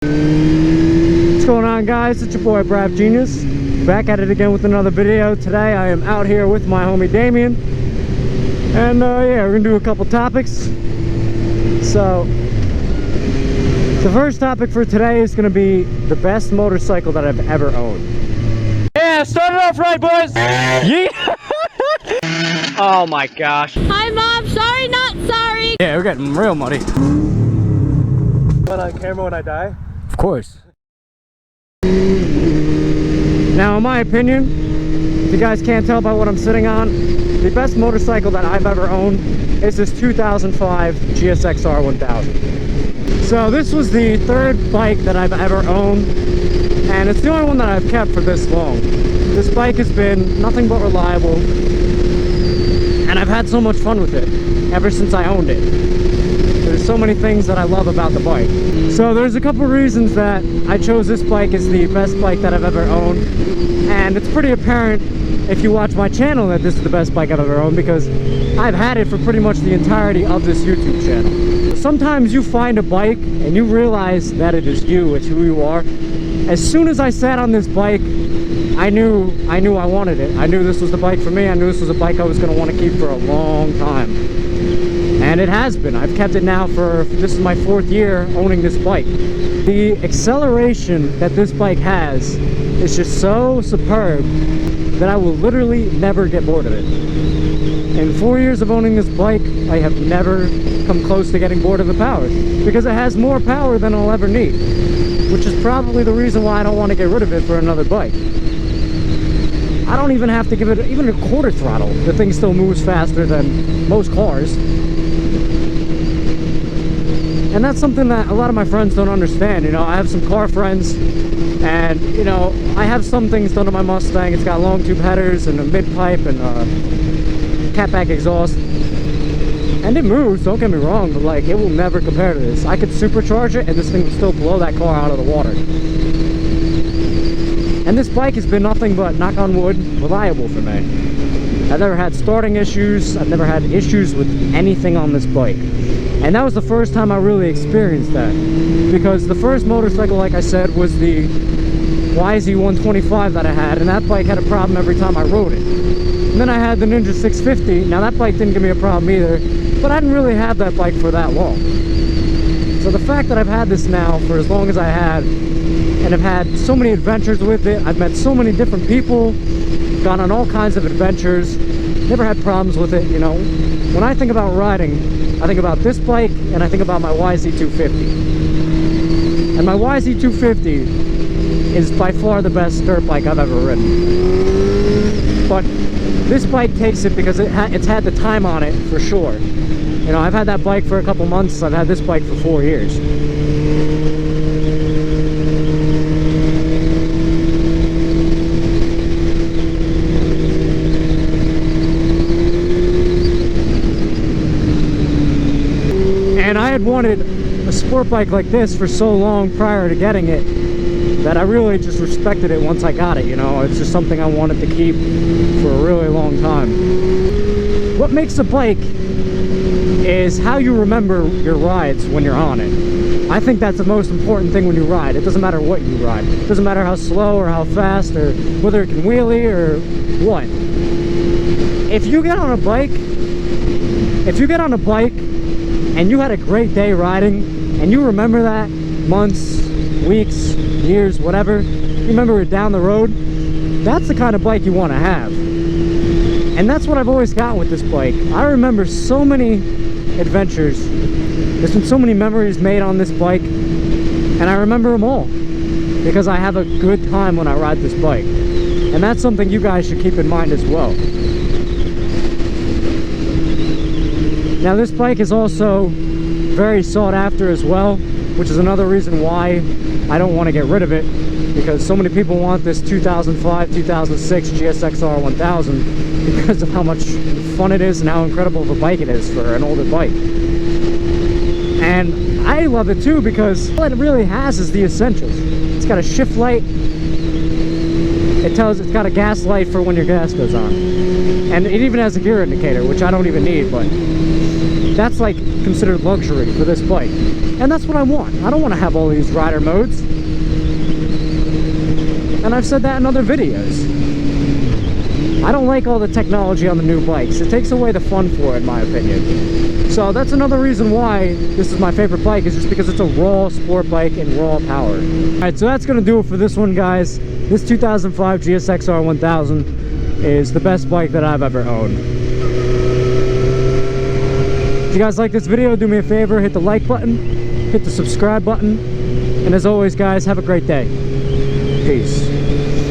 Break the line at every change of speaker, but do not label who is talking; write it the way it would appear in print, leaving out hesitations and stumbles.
What's going on, guys? It's your boy Brap Genius, back at it again with another video. Today I am out here with my homie Damien, and yeah, we're gonna do a couple topics. So the first topic for today is gonna be the best motorcycle that I've ever owned. Yeah, start it off right, boys. Yeah. Oh my gosh.
Hi, Mom. Sorry, not sorry.
Yeah, we're getting real muddy.
On camera when I die?
Of course. Now, in my opinion, if you guys can't tell by what I'm sitting on, the best motorcycle that I've ever owned is this 2005 GSXR 1000. So this was the third bike that I've ever owned, and it's the only one that I've kept for this long. This bike has been nothing but reliable, and I've had so much fun with it ever since I owned it. There's so many things that I love about the bike. So there's a couple reasons that I chose this bike as the best bike that I've ever owned, and it's pretty apparent if you watch my channel that this is the best bike I've ever owned, because I've had it for pretty much the entirety of this YouTube channel. Sometimes you find a bike and you realize that it is you, it's who you are. As soon as I sat on this bike, I knew I wanted it. I knew this was the bike for me. I knew this was a bike I was going to want to keep for a long time. And it has been. I've kept it now for, this is my 4th year owning this bike. The acceleration that this bike has is just so superb that I will literally never get bored of it. In 4 years of owning this bike, I have never come close to getting bored of the power, because it has more power than I'll ever need, which is probably the reason why I don't want to get rid of it for another bike. I don't even have to give it even a quarter throttle. The thing still moves faster than most cars. And that's something that a lot of my friends don't understand. You know, I have some car friends, and you know, I have some things done to my Mustang. It's got long tube headers and a mid-pipe and catback exhaust, and it moves, don't get me wrong, but like, it will never compare to this. I could supercharge it and this thing would still blow that car out of the water. And this bike has been nothing but, knock on wood, reliable for me. I've never had starting issues. I've never had issues with anything on this bike. And that was the first time I really experienced that. Because the first motorcycle, like I said, was the YZ250 that I had. And that bike had a problem every time I rode it. And then I had the Ninja 650. Now that bike didn't give me a problem either. But I didn't really have that bike for that long. So the fact that I've had this now for as long as I had, and I've had so many adventures with it, I've met so many different people, gone on all kinds of adventures, never had problems with it, you know. When I think about riding, I think about this bike and I think about my YZ250. And my YZ250 is by far the best dirt bike I've ever ridden. But this bike takes it because it's had the time on it for sure. You know, I've had that bike for a couple months. I've had this bike for 4 years. And I had wanted a sport bike like this for so long prior to getting it that I really just respected it once I got it, you know. It's just something I wanted to keep for a really long time. What makes a bike is how you remember your rides when you're on it. I think that's the most important thing when you ride. It doesn't matter what you ride. It doesn't matter how slow or how fast or whether it can wheelie or what. If you get on a bike and you had a great day riding, and you remember that months, weeks, years, whatever, you remember it down the road, that's the kind of bike you want to have. And that's what I've always gotten with this bike. I remember so many adventures. There's been so many memories made on this bike, and I remember them all because I have a good time when I ride this bike. And that's something you guys should keep in mind as well. Now this bike is also very sought after as well, which is another reason why I don't want to get rid of it, because so many people want this 2005, 2006 GSXR 1000 because of how much fun it is and how incredible of a bike it is for an older bike. And I love it too because all it really has is the essentials. It's got a shift light. It's got a gas light for when your gas goes on. And it even has a gear indicator, which I don't even need, but That's like considered luxury for this bike. And that's what I want. I don't want to have all these rider modes. And I've said that in other videos. I don't like all the technology on the new bikes. It takes away the fun for it, in my opinion. So that's another reason why this is my favorite bike, is just because it's a raw sport bike and raw power. Alright, so that's gonna do it for this one, guys. This 2005 GSXR 1000 is the best bike that I've ever owned. If you guys like this video, do me a favor, hit the like button, hit the subscribe button, and as always, guys, have a great day. Peace.